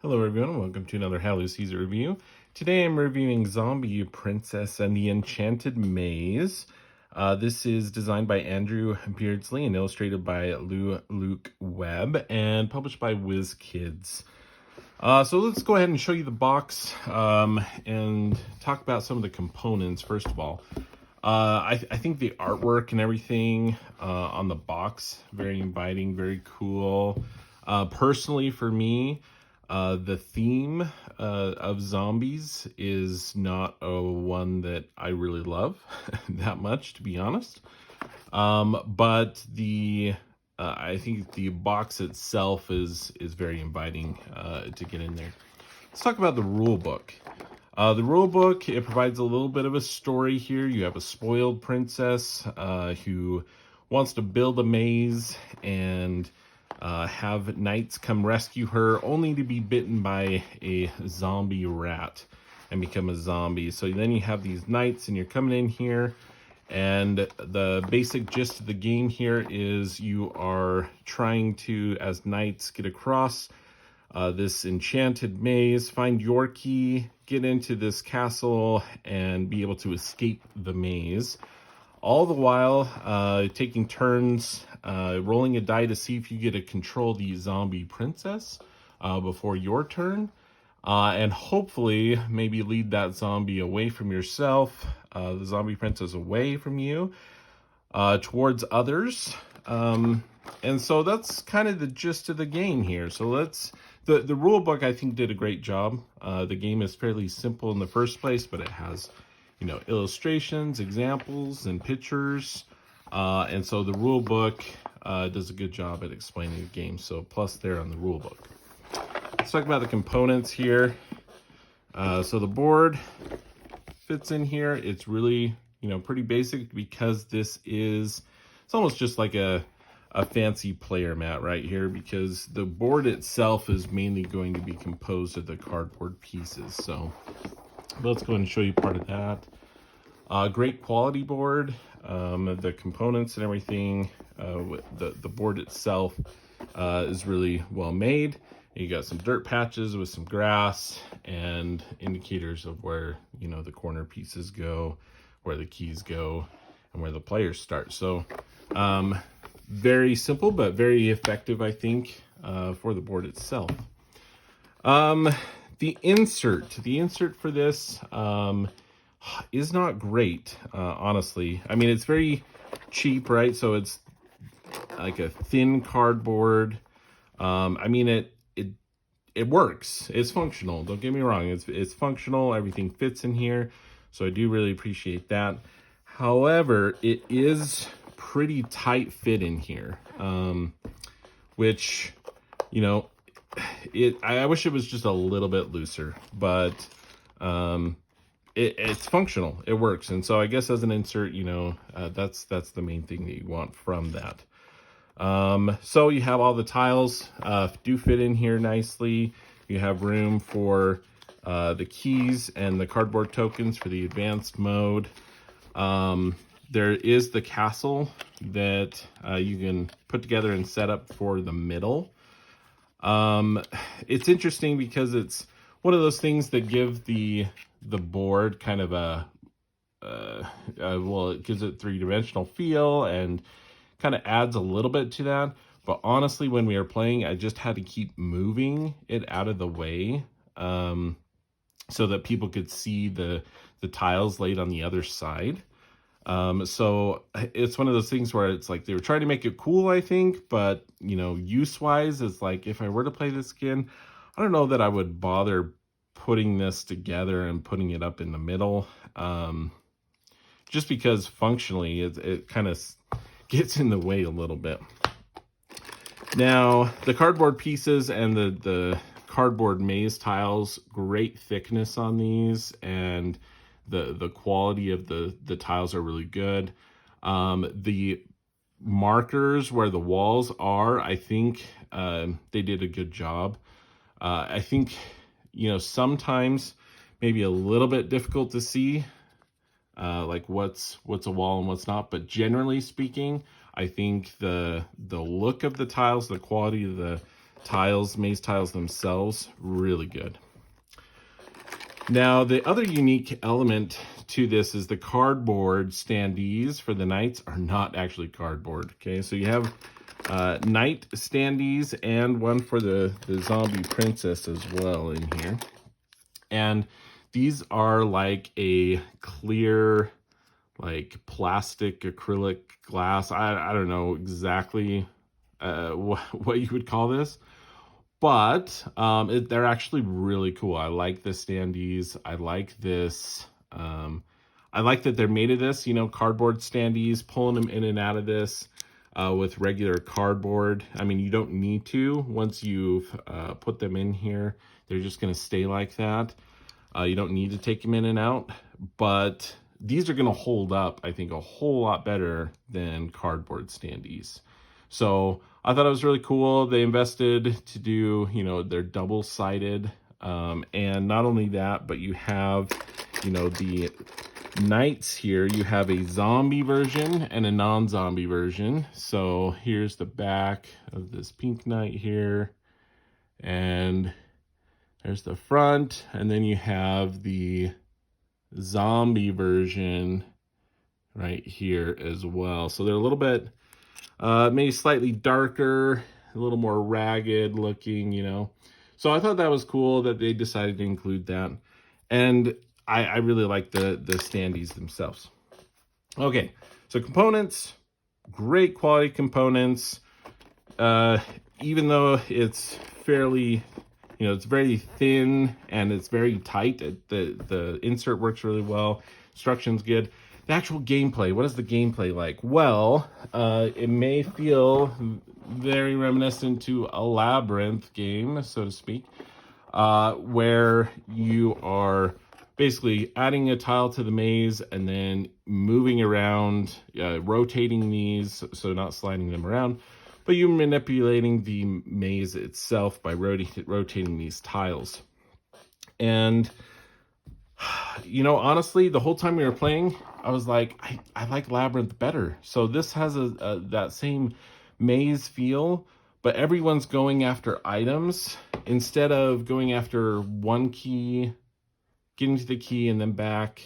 Hello everyone, and welcome to another Halloween Caesar review. Today I'm reviewing Zombie Princess and the Enchanted Maze. This is designed by Andrew Beardsley and illustrated by Luke Webb and published by WizKids. So let's go ahead and show you the box and talk about some of the components first of all. I think the artwork and everything on the box, very inviting, very cool. Personally for me, the theme of zombies is not one that I really love that much, to be honest. But I think the box itself is very inviting to get in there. Let's talk about the rule book. The rule book, it provides a little bit of a story here. You have a spoiled princess who wants to build a maze and have knights come rescue her, only to be bitten by a zombie rat and become a zombie. So then you have these knights and you're coming in here, and the basic gist of the game here is you are trying to, as knights, get across this enchanted maze, find your key, get into this castle, and be able to escape the maze. All the while taking turns, rolling a die to see if you get to control the zombie princess before your turn. And hopefully maybe lead that zombie away from yourself, the zombie princess away from you, towards others. And so that's kind of the gist of the game here. So the rule book, I think, did a great job. The game is fairly simple in the first place, but it has, illustrations, examples, and pictures. And so the rule book does a good job at explaining the game. So plus there on the rule book. Let's talk about the components here. So the board fits in here. It's really, pretty basic because it's almost just like a fancy player mat right here, because the board itself is mainly going to be composed of the cardboard pieces. So let's go ahead and show you part of that. Great quality board. The components and everything, the board itself is really well made. You got some dirt patches with some grass and indicators of where, the corner pieces go, where the keys go, and where the players start. So very simple, but very effective, I think, for the board itself. The insert for this is not great, honestly. I mean, it's very cheap, right? So it's like a thin cardboard. I mean, it works. It's functional. Don't get me wrong. It's functional. Everything fits in here. So I do really appreciate that. However, it is pretty tight fit in here, which, I wish it was just a little bit looser, but it's functional. It works. And so I guess as an insert, that's the main thing that you want from that. So you have all the tiles do fit in here nicely. You have room for the keys and the cardboard tokens for the advanced mode. There is the castle that you can put together and set up for the middle. It's interesting because it's one of those things that give the board kind of it gives it three-dimensional feel and kind of adds a little bit to that. But honestly, when we were playing, I just had to keep moving it out of the way so that people could see the tiles laid on the other side. So it's one of those things where it's like they were trying to make it cool, I think, but use-wise, it's like if I were to play this again, I don't know that I would bother putting this together and putting it up in the middle, just because functionally it kind of gets in the way a little bit. Now, the cardboard pieces and the cardboard maze tiles, great thickness on these, and the quality of the tiles are really good. The markers where the walls are, I think they did a good job. I think, sometimes maybe a little bit difficult to see, like what's a wall and what's not. But generally speaking, I think the look of the tiles, the quality of the tiles, maze tiles themselves, really good. Now, the other unique element to this is the cardboard standees for the knights are not actually cardboard, okay? So you have knight standees and one for the zombie princess as well in here. And these are like a clear, like plastic, acrylic glass. I don't know exactly what you would call this, but they're actually really cool. I like the standees. I like this. I like that they're made of this, you know, cardboard standees, pulling them in and out of this with regular cardboard. I mean, you don't need to. Once you've put them in here, they're just going to stay like that. You don't need to take them in and out, but these are going to hold up, I think, a whole lot better than cardboard standees. So I thought it was really cool. They invested to do, you know, they're double-sided. And not only that, but you have, you know, the knights here. You have a zombie version and a non-zombie version. So here's the back of this pink knight here. And there's the front. And then you have the zombie version right here as well. So they're a little bit maybe slightly darker, a little more ragged looking, you know. So I thought that was cool that they decided to include that. And I really like the standees themselves. Okay, so components, great quality components. Even though it's fairly, you know, it's very thin and it's very tight, the insert works really well. Instructions good. The actual gameplay, what is the gameplay like? Well, it may feel very reminiscent to a labyrinth game, so to speak, where you are basically adding a tile to the maze and then moving around, rotating these, so not sliding them around, but you're manipulating the maze itself by rotating these tiles. And you know, honestly, the whole time we were playing, I was like, I like Labyrinth better. So this has that same maze feel, but everyone's going after items instead of going after one key, getting to the key and then back.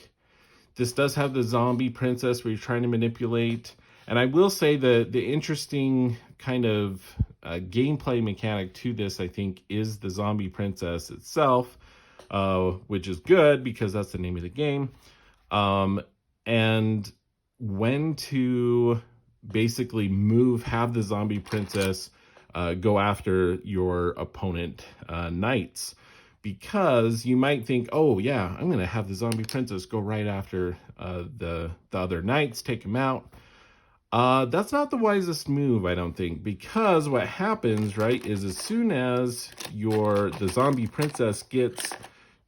This does have the zombie princess where you're trying to manipulate. And I will say the interesting kind of gameplay mechanic to this, I think, is the zombie princess itself. Which is good because that's the name of the game. And when to basically have the zombie princess go after your opponent knights. Because you might think, oh yeah, I'm going to have the zombie princess go right after the other knights, take them out. That's not the wisest move, I don't think, because what happens, right, is as soon as the zombie princess gets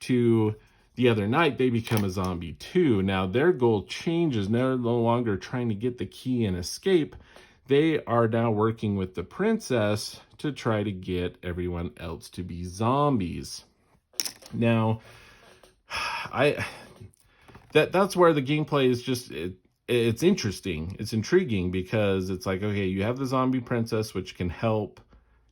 to the other knight, they become a zombie too. Now their goal changes. They're no longer trying to get the key and escape. They are now working with the princess to try to get everyone else to be zombies. Now, that's where the gameplay is just it's interesting. It's intriguing because it's like, okay, you have the zombie princess, which can help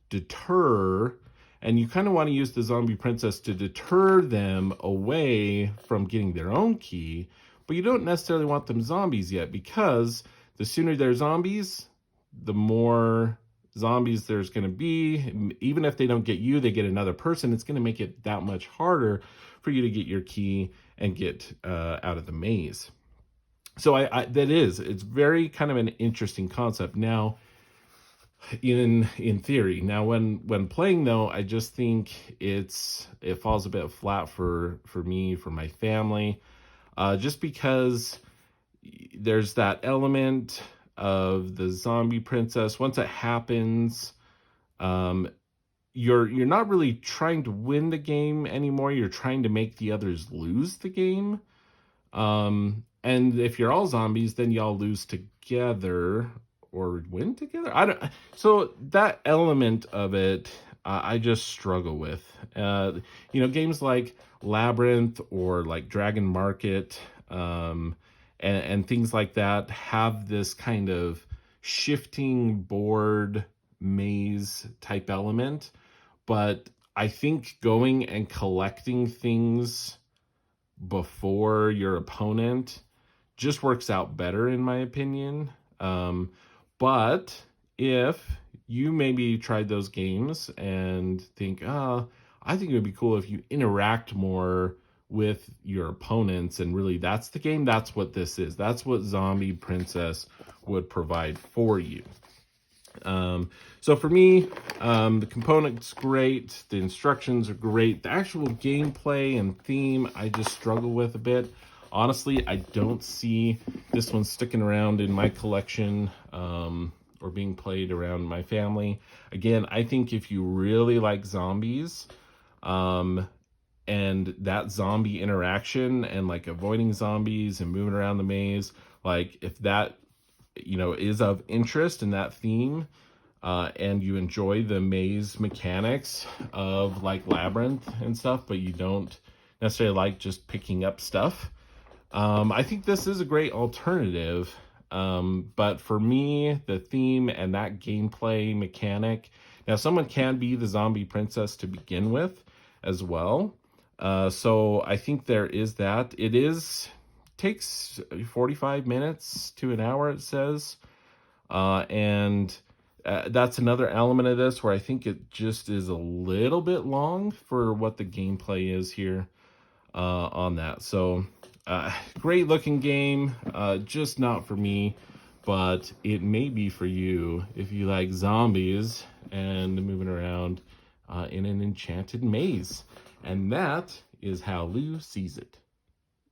deter. And you kind of want to use the zombie princess to deter them away from getting their own key, but you don't necessarily want them zombies yet, because the sooner they're zombies, the more zombies there's going to be. Even if they don't get you, they get another person. It's going to make it that much harder for you to get your key and get out of the maze. So it's very kind of an interesting concept. Now, in theory. Now, when playing though, I just think it falls a bit flat for me, for my family, just because there's that element of the zombie princess. Once it happens, you're not really trying to win the game anymore. You're trying to make the others lose the game. And if you're all zombies, then y'all lose together or win together. So that element of it, I just struggle with. You know, games like Labyrinth or like Dragon Market, and things like that have this kind of shifting board maze type element. but I think going and collecting things before your opponent just works out better, in my opinion. But if you maybe tried those games and think, I think it would be cool if you interact more with your opponents, and really that's the game, that's what this is. That's what Zombie Princess would provide for you. So for me, the component's great, the instructions are great, the actual gameplay and theme I just struggle with a bit. Honestly, I don't see this one sticking around in my collection or being played around my family. Again, I think if you really like zombies and that zombie interaction and like avoiding zombies and moving around the maze, like if that, is of interest in that theme, and you enjoy the maze mechanics of like Labyrinth and stuff, but you don't necessarily like just picking up stuff, I think this is a great alternative. But for me, the theme and that gameplay mechanic, now someone can be the zombie princess to begin with as well. So I think there is that. Takes 45 minutes to an hour, it says. And that's another element of this where I think it just is a little bit long for what the gameplay is here on that. So great looking game, just not for me, but it may be for you if you like zombies and moving around in an enchanted maze. And that is how Lou sees it.